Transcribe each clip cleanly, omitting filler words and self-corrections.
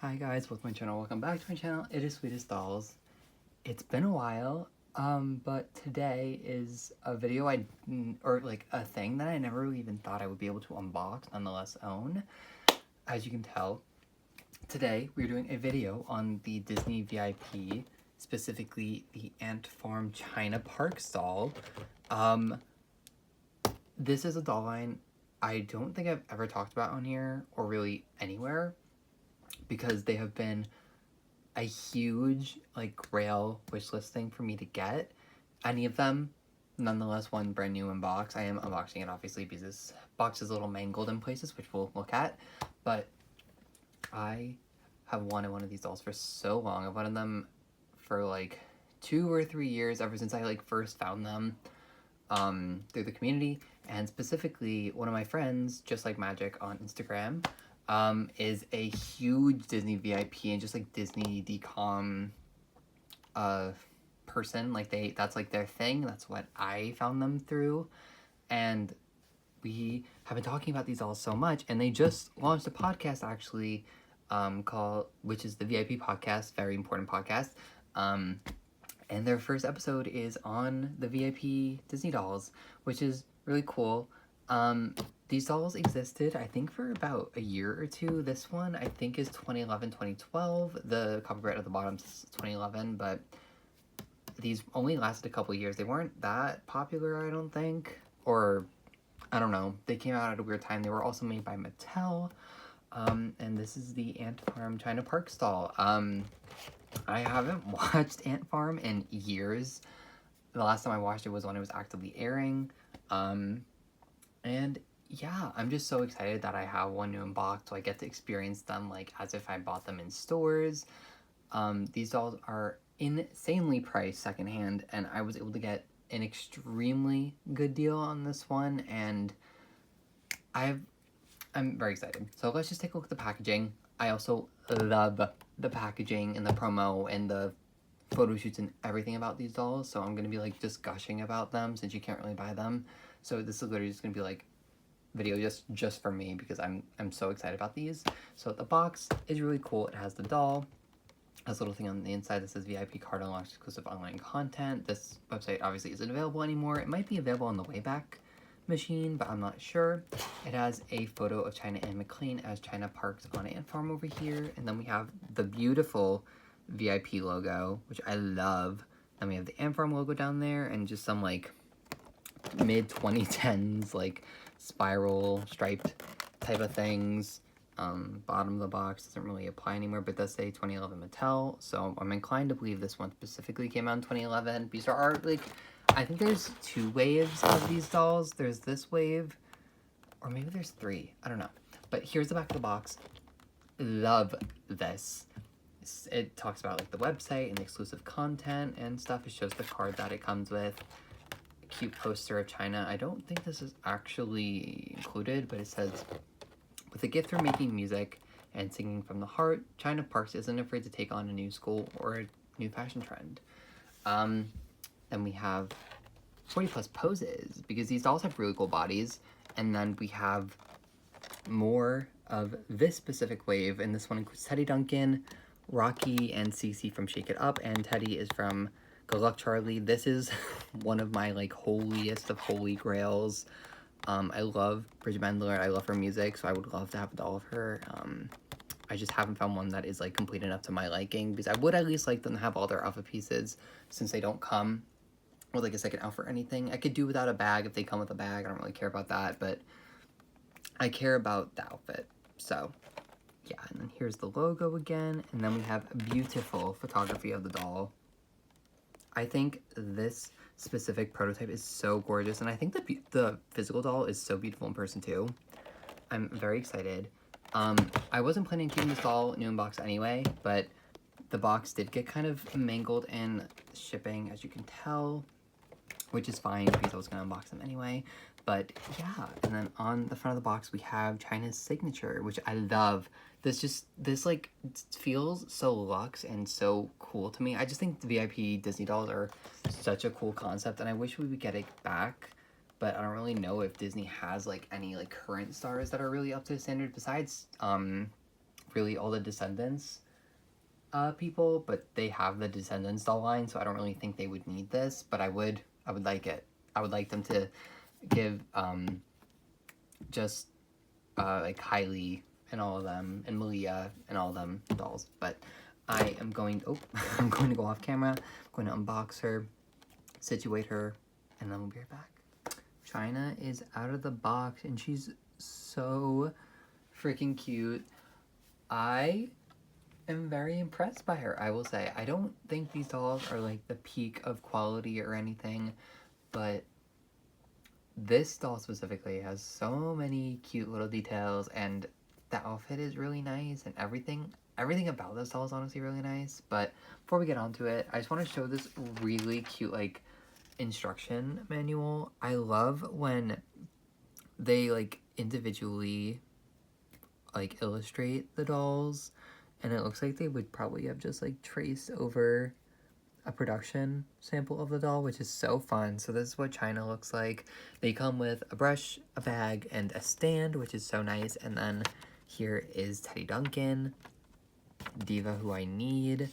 Hi guys, welcome to my channel. Welcome back to my channel. It is Sweetest Dolls. It's been a while, but today is a video or like a thing that I never really even thought I would be able to unbox, nonetheless own. As you can tell, today we're doing a video on the Disney VIP, specifically the Ant Farm Chyna Parks doll. This is a doll line I don't think I've ever talked about on here or really anywhere, because they have been a huge like grail wish list thing for me to get any of them. Nonetheless, one brand new in box. I am unboxing it obviously because this box is a little mangled in places, which we'll look at, but I have wanted one of these dolls for so long. I've wanted them for like 2 or 3 years, ever since I like first found them through the community. And specifically, one of my friends, Just Like Magic on Instagram, is a huge Disney VIP and just like Disney decom person. Like that's like their thing. That's what I found them through. And we have been talking about these dolls so much, and they just launched a podcast actually, which is the VIP podcast, very important podcast. And their first episode is on the VIP Disney dolls, which is really cool. These dolls existed, I think, for about a year or two. This one, I think, is 2011, 2012. The copyright at the bottom is 2011, but these only lasted a couple years. They weren't that popular, I don't think. Or, I don't know. They came out at a weird time. They were also made by Mattel. And this is the Ant Farm Chyna Parks doll. I haven't watched Ant Farm in years. The last time I watched it was when it was actively airing. And yeah, I'm just so excited that I have one new in box, so I get to experience them like as if I bought them in stores. These dolls are insanely priced secondhand, and I was able to get an extremely good deal on this one, and I'm very excited. So let's just take a look at the packaging. I also love the packaging and the promo and the photo shoots and everything about these dolls, so I'm gonna be like just gushing about them since you can't really buy them. So this is literally just gonna be like video just for me because I'm so excited about these. So the box is really cool. It has the doll, has a little thing on the inside that says VIP card unlocked exclusive online content. This website obviously isn't available anymore. It might be available on the Wayback Machine, but I'm not sure. It has a photo of Chyna and McLean as Chyna Parks on Ant Farm over here, and then we have the beautiful VIP logo, which I love. Then we have the Ant Farm logo down there, and just some like mid 2010s like spiral striped type of things. Bottom of the box doesn't really apply anymore, but does say 2011 Mattel, so I'm inclined to believe this one specifically came out in 2011. These are like, I think there's 2 waves of these dolls. There's this wave, or maybe there's 3, I don't know. But here's the back of the box. Love this. It talks about like the website and the exclusive content and stuff. It shows the card that it comes with. Cute poster of Chyna. I don't think this is actually included, but it says, with a gift for making music and singing from the heart, Chyna Parks isn't afraid to take on a new school or a new fashion trend. Then we have 40 plus poses, because these dolls have really cool bodies. And then we have more of this specific wave, and this one includes Teddy Duncan, Rocky, and Cece from Shake It Up, and Teddy is from Good Luck Charlie. This is one of my like holiest of holy grails. I love Bridget Mendler. I love her music, so I would love to have a doll of her. I just haven't found one that is like complete enough to my liking, because I would at least like them to have all their outfit pieces, since they don't come with like a second outfit or anything. I could do without a bag if they come with a bag. I don't really care about that, but I care about the outfit. So yeah, and then here's the logo again, and then we have beautiful photography of the doll. I think this specific prototype is so gorgeous, and I think the physical doll is so beautiful in person too. I'm very excited. I wasn't planning on keeping this doll new in box anyway, but the box did get kind of mangled in shipping, as you can tell, which is fine because I was going to unbox them anyway. But yeah, and then on the front of the box we have Chyna's signature, which I love. This like feels so luxe and so cool to me. I just think the VIP Disney dolls are such a cool concept, and I wish we would get it back, but I don't really know if Disney has like any like current stars that are really up to the standard besides really all the Descendants people, but they have the Descendants doll line, so I don't really think they would need this, but I would like it. I would like them to give just like Kylie and all of them, and Malia and all of them dolls. But I am going I'm going to go off camera. I'm going to unbox her, situate her, and then we'll be right back. Chyna is out of the box, and she's so freaking cute. I am very impressed by her, I will say. I don't think these dolls are like the peak of quality or anything, but this doll specifically has so many cute little details, and the outfit is really nice, and everything about this doll is honestly really nice. But before we get onto it, I just want to show this really cute like instruction manual. I love when they like individually like illustrate the dolls, and it looks like they would probably have just like traced over a production sample of the doll, which is so fun. So this is what Chyna looks like. They come with a brush, a bag, and a stand, which is so nice. And then here is Teddy Duncan, Diva Who I Need,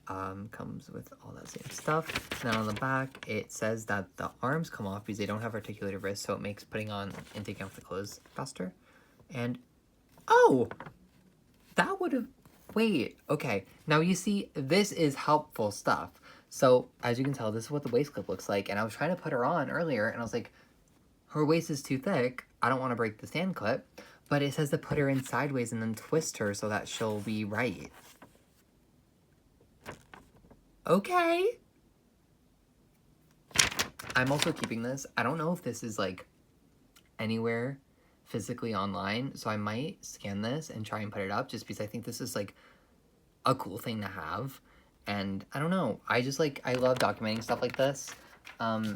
comes with all that same stuff. And then on the back, it says that the arms come off because they don't have articulated wrists, so it makes putting on and taking off the clothes faster. And, oh! That would have... Wait, okay. Now you see, this is helpful stuff. So, as you can tell, this is what the waist clip looks like. And I was trying to put her on earlier, and I was like, her waist is too thick. I don't want to break the stand clip. But it says to put her in sideways and then twist her so that she'll be right. Okay. I'm also keeping this. I don't know if this is, like, anywhere physically online, so I might scan this and try and put it up just because I think this is, like, a cool thing to have. And I don't know, I just like, I love documenting stuff like this.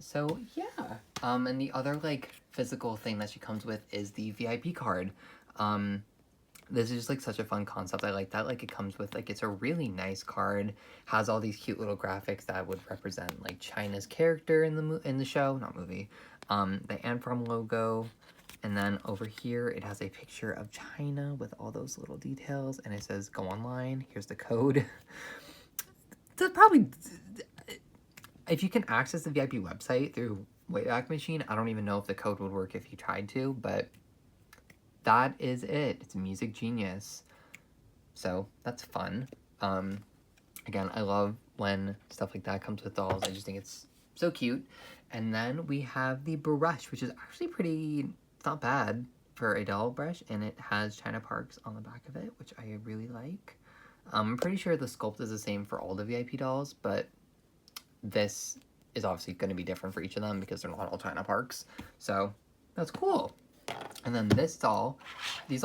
So yeah. And the other like physical thing that she comes with is the VIP card. This is just like such a fun concept. I like that. Like it comes with like, it's a really nice card, has all these cute little graphics that would represent like Chyna's character in the show, not movie. The Ant From logo. And then over here, it has a picture of Chyna with all those little details, and it says, go online, here's the code. That's probably, if you can access the VIP website through Wayback Machine, I don't even know if the code would work if you tried to, but that is it. It's Music Genius. So, that's fun. Again, I love when stuff like that comes with dolls. I just think it's so cute. And then we have the brush, which is actually pretty... It's not bad for a doll brush, and it has Chyna Parks on the back of it, which I really like. I'm pretty sure the sculpt is the same for all the VIP dolls, but this is obviously going to be different for each of them because they're not all Chyna Parks. So that's cool. And then this doll,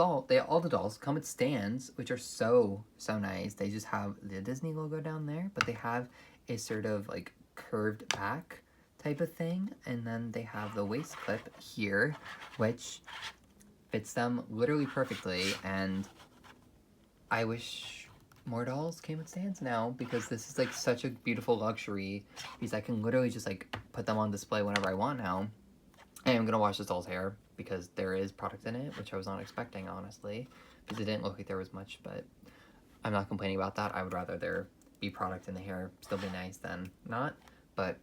all the dolls come with stands, which are so nice. They just have the Disney logo down there, but they have a sort of like curved back type of thing, and then they have the waist clip here, which fits them literally perfectly. And I wish more dolls came with stands now, because this is like such a beautiful luxury, because I can literally just like put them on display whenever I want now. I am gonna wash this doll's hair because there is product in it, which I was not expecting, honestly, because it didn't look like there was much, but I'm not complaining about that. I would rather there be product in the hair, still be nice than not. But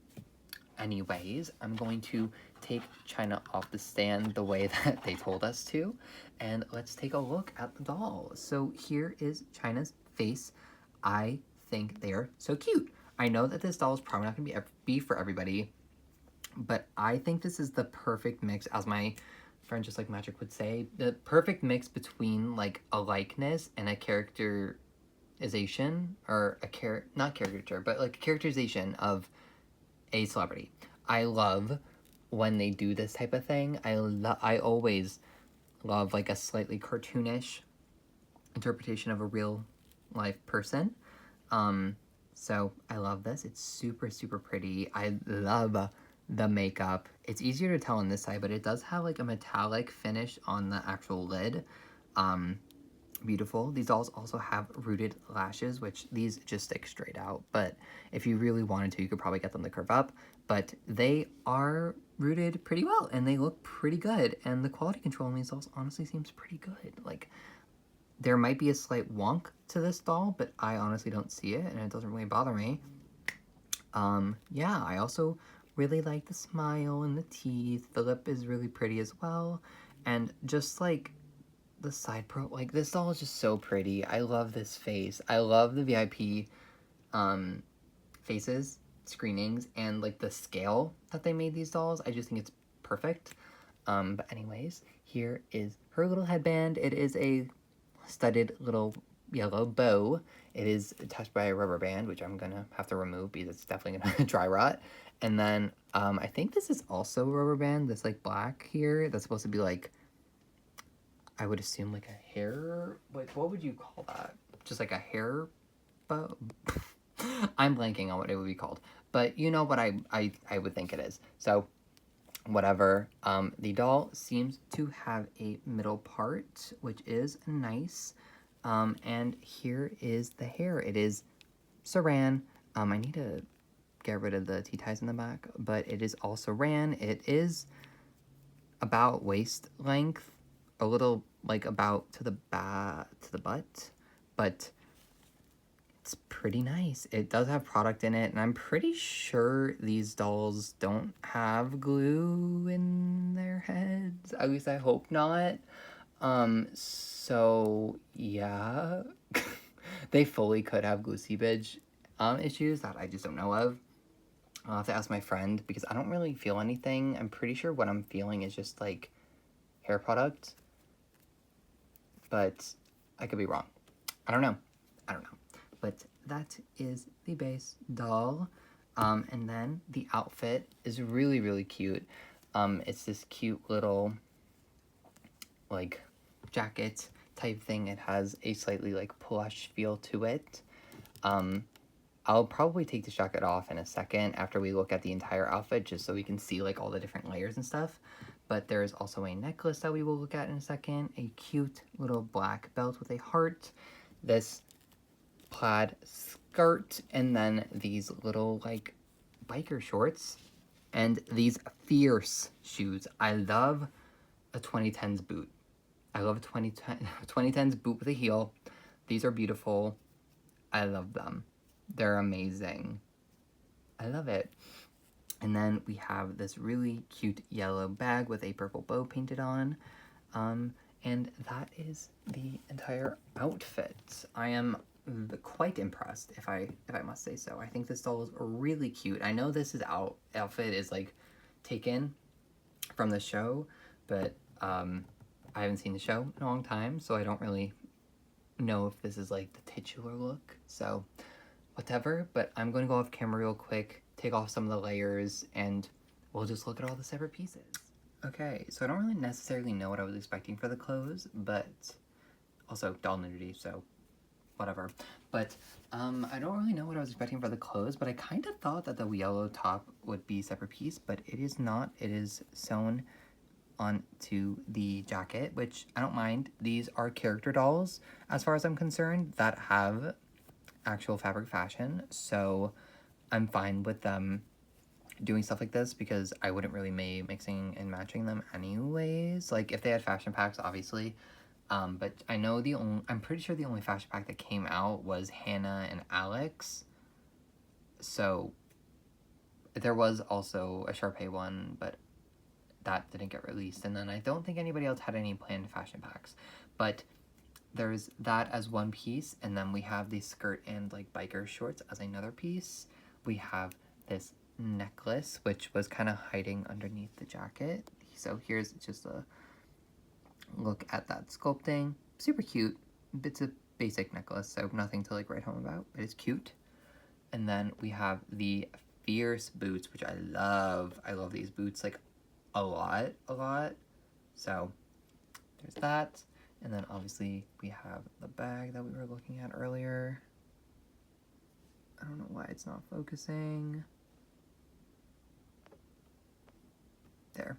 anyways, I'm going to take Chyna off the stand the way that they told us to, and let's take a look at the doll. So here is Chyna's face. I think they are so cute. I know that this doll is probably not going to be for everybody, but I think this is the perfect mix, as my friend Just Like Magic would say, the perfect mix between like a likeness and a characterization, or not caricature, but like a characterization of a celebrity. I love when they do this type of thing. I always love like a slightly cartoonish interpretation of a real life person. So I love this. It's super pretty. I love the makeup. It's easier to tell on this side, but it does have like a metallic finish on the actual lid. Beautiful. These dolls also have rooted lashes, which these just stick straight out, but if you really wanted to, you could probably get them to curve up, but they are rooted pretty well, and they look pretty good, and the quality control on these dolls honestly seems pretty good. Like, There might be a slight wonk to this doll, but I honestly don't see it, and it doesn't really bother me. Yeah, I also really like the smile and the teeth. The lip is really pretty as well. And just like the side like this doll is just so pretty. I love this face. I love the VIP faces, screenings, and like the scale that they made these dolls. I just think it's perfect. But anyways, here is her little headband. It is a studded little yellow bow. It is attached by a rubber band, which I'm gonna have to remove because it's definitely gonna dry rot. And then I think this is also a rubber band, this like black here. That's supposed to be like, I would assume like a hair, like what would you call that? Just like a hair bow? I'm blanking on what it would be called. But you know what I would think it is. So whatever. The doll seems to have a middle part, which is nice. And here is the hair. It is saran. I need to get rid of the T-ties in the back, but it is all saran. It is about waist length, a little like about to the butt, but it's pretty nice. It does have product in it, and I'm pretty sure these dolls don't have glue in their heads. At least I hope not. So yeah. They fully could have glue seepage issues that I just don't know of. I'll have to ask my friend because I don't really feel anything. I'm pretty sure what I'm feeling is just like hair product. But I could be wrong. I don't know. But that is the base doll. And then the outfit is really, really cute. It's this cute little, like, jacket type thing. It has a slightly, like, plush feel to it. I'll probably take this jacket off in a second after we look at the entire outfit, just so we can see, like, all the different layers and stuff. But there's also a necklace that we will look at in a second. A cute little black belt with a heart. This plaid skirt, and then these little like biker shorts, and these fierce shoes. I love a 2010s boot. I love a 2010s boot with a heel. These are beautiful. I love them. They're amazing. I love it. And then we have this really cute yellow bag with a purple bow painted on. And that is the entire outfit. I am quite impressed, if I must say so. I think this doll is really cute. I know this is outfit is like taken from the show, but I haven't seen the show in a long time, so I don't really know if this is like the titular look. So whatever, but I'm going to go off camera real quick, take off some of the layers, and we'll just look at all the separate pieces. Okay, so I don't really necessarily know what I was expecting for the clothes, but also doll nudity, so whatever. But I don't really know what I was expecting for the clothes, but I kind of thought that the yellow top would be a separate piece, but it is not. It is sewn onto the jacket, which I don't mind. These are character dolls, as far as I'm concerned, that have actual fabric fashion, so I'm fine with them doing stuff like this because I wouldn't really be mixing and matching them anyways. Like if they had fashion packs, obviously. But I know I'm pretty sure the only fashion pack that came out was Hannah and Alex. So there was also a Sharpay one, but that didn't get released. And then I don't think anybody else had any planned fashion packs. But there's that as one piece, and then we have the skirt and like biker shorts as another piece. We have this necklace, which was kind of hiding underneath the jacket. So here's just a look at that sculpting. Super cute. It's a basic necklace, so nothing to like write home about, but it's cute. And then we have the fierce boots, which I love. I love these boots like a lot. So there's that. And then obviously we have the bag that we were looking at earlier. I don't know why it's not focusing. There.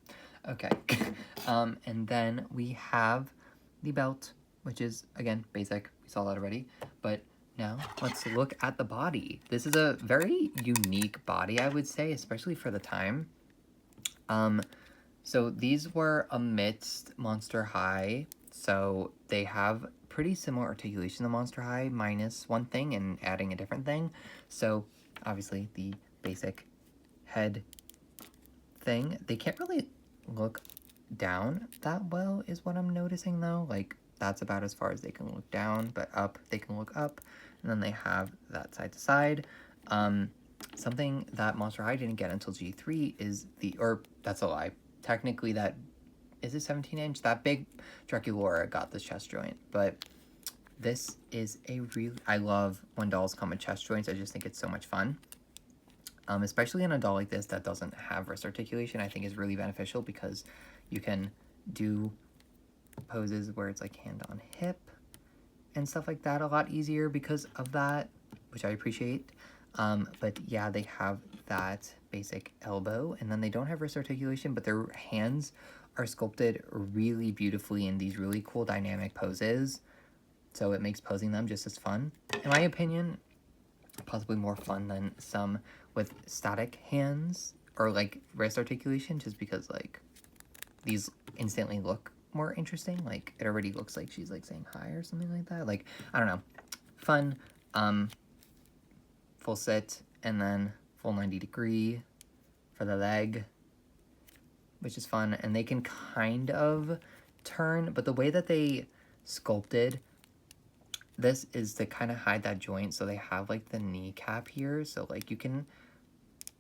Okay. And then we have the belt, which is, again, basic. We saw that already. But now let's look at the body. This is a very unique body, I would say, especially for the time. So these were amidst Monster High. So they have pretty similar articulation to Monster High, minus one thing and adding a different thing. So obviously the basic head thing, they can't really look down that well is what I'm noticing though. Like that's about as far as they can look down, but up they can look up, and then they have that side to side. Something that Monster High didn't get until G3 is or that's a lie. Technically that is a 17-inch. That big Draculaura got this chest joint, but this is I love when dolls come with chest joints. I just think it's so much fun. Especially in a doll like this that doesn't have wrist articulation, I think is really beneficial because you can do poses where it's like hand on hip and stuff like that a lot easier because of that, which I appreciate. But yeah, they have that basic elbow, and then they don't have wrist articulation, but their hands are sculpted really beautifully in these really cool dynamic poses. So it makes posing them just as fun. In my opinion, possibly more fun than some with static hands or like wrist articulation, just because like these instantly look more interesting. Like it already looks like she's like saying hi or something like that. Like, I don't know. Fun. Full sit and then full 90-degree for the leg, which is fun. And they can kind of turn, but the way that they sculpted this is to kind of hide that joint. So they have like the kneecap here. So like you can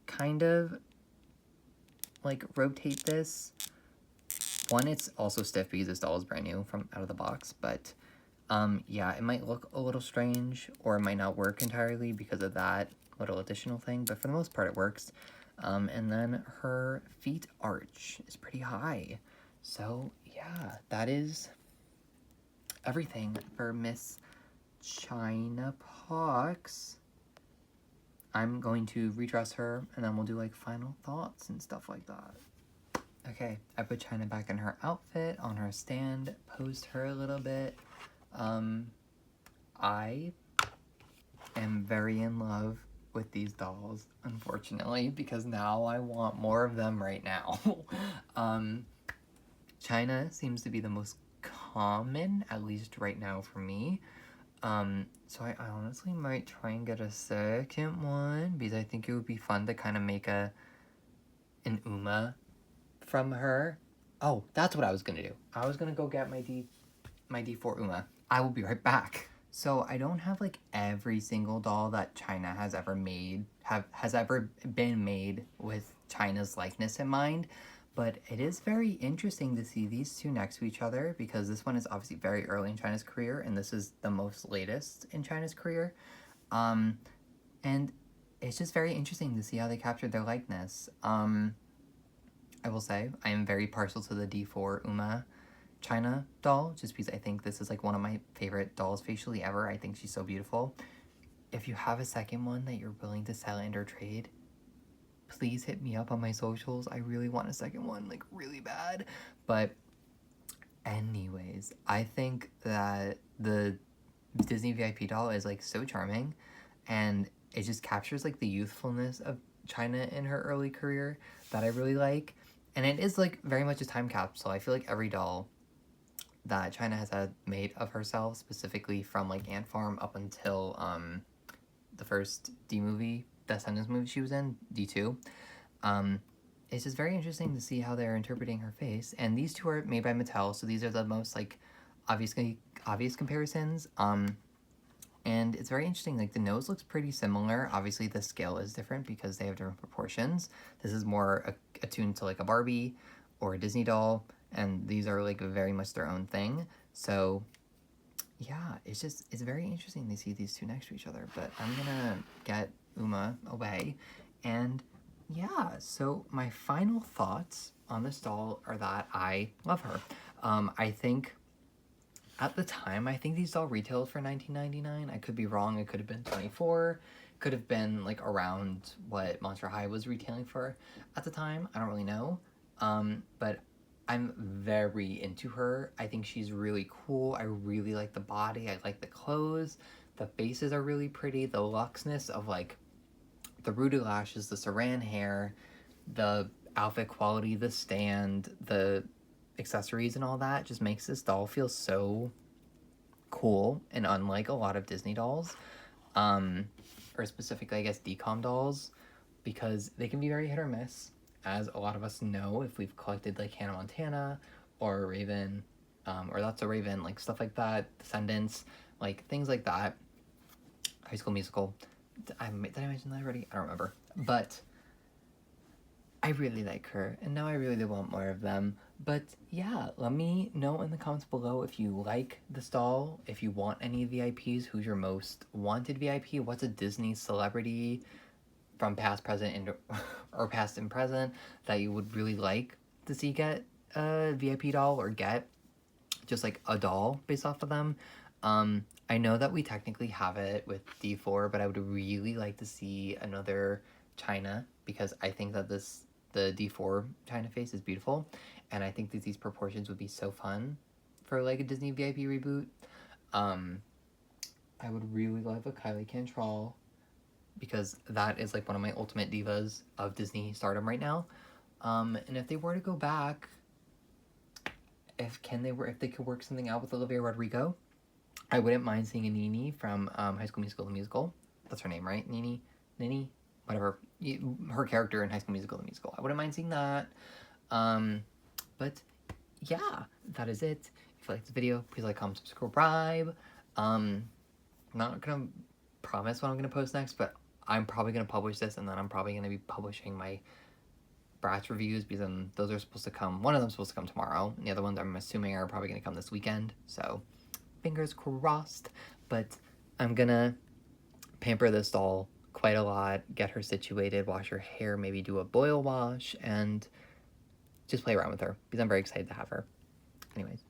kind of like rotate this. One, it's also stiff because this doll is brand new from out of the box, but yeah, it might look a little strange or it might not work entirely because of that little additional thing, but for the most part it works. And then her feet arch is pretty high. So yeah, that is everything for Miss Chyna Parks. I'm going to redress her and then we'll do like final thoughts and stuff like that. Okay, I put Chyna back in her outfit on her stand, posed her a little bit. I am very in love with these dolls, unfortunately, because now I want more of them right now. Chyna seems to be the most common, at least right now for me. So I honestly might try and get a second one because I think it would be fun to kind of make an Uma from her. Oh, that's what I was gonna do. I was gonna go get my D4 Uma. I will be right back. So I don't have like every single doll that Chyna has ever made, has ever been made with Chyna's likeness in mind, but it is very interesting to see these two next to each other because this one is obviously very early in Chyna's career and this is the most latest in Chyna's career. And it's just very interesting to see how they captured their likeness. I will say I am very partial to the D4 Uma Chyna doll, just because I think this is like one of my favorite dolls facially ever. I think she's so beautiful. If you have a second one that you're willing to sell and or trade, please hit me up on my socials. I really want a second one, like really bad. But anyways, I think that the Disney VIP doll is like so charming and it just captures like the youthfulness of Chyna in her early career that I really like. And it is like very much a time capsule. I feel like every doll that Chyna has had made of herself, specifically from like Ant Farm up until the first D movie, Descendants movie she was in, D2. It's just very interesting to see how they're interpreting her face. And these two are made by Mattel, so these are the most like obvious comparisons. And it's very interesting, like the nose looks pretty similar. Obviously the scale is different because they have different proportions. This is more attuned to like a Barbie or a Disney doll, and these are like very much their own thing. So yeah, it's very interesting to see these two next to each other, but I'm gonna get Uma away. And yeah, so my final thoughts on this doll are that I love her. I think at the time, I think these dolls retailed for $19.99. I could be wrong. It could have been $24. Could have been like around what Monster High was retailing for at the time. I don't really know. But I'm very into her. I think she's really cool. I really like the body. I like the clothes. The faces are really pretty. The luxness of like the rooted lashes, the saran hair, the outfit quality, the stand, the accessories and all that just makes this doll feel so cool and unlike a lot of Disney dolls, um, or specifically, I guess, DCOM dolls, because they can be very hit or miss, as a lot of us know if we've collected like Hannah Montana or Raven, or That's a Raven, like stuff like that, Descendants, like things like that. High School Musical. Did I mention that already? I don't remember. But I really like her, and now I really want more of them. But yeah, let me know in the comments below if you like this doll, if you want any VIPs, who's your most wanted VIP, what's a Disney celebrity from past, present, and or past and present that you would really like to see get a VIP doll or get just like a doll based off of them. I know that we technically have it with D4, but I would really like to see another Chyna because I think that the D4 Chyna face is beautiful, and I think that these proportions would be so fun for like a Disney VIP reboot. I would really love a Kylie Cantrell because that is like one of my ultimate divas of Disney stardom right now. And if they were to go back, if they could work something out with Olivia Rodrigo, I wouldn't mind seeing a Nini from High School Musical the musical. That's her name, right? Nini, whatever. Her character in High School Musical the musical. I wouldn't mind seeing that. But yeah, that is it. If you liked the video, please like, comment, subscribe. I'm not gonna promise what I'm gonna post next, but I'm probably gonna publish this, and then I'm probably gonna be publishing my Bratz reviews because those are supposed to come. One of them's supposed to come tomorrow, and the other ones I'm assuming are probably gonna come this weekend. So fingers crossed. But I'm gonna pamper this doll quite a lot, get her situated, wash her hair, maybe do a boil wash, and just play around with her because I'm very excited to have her. Anyways.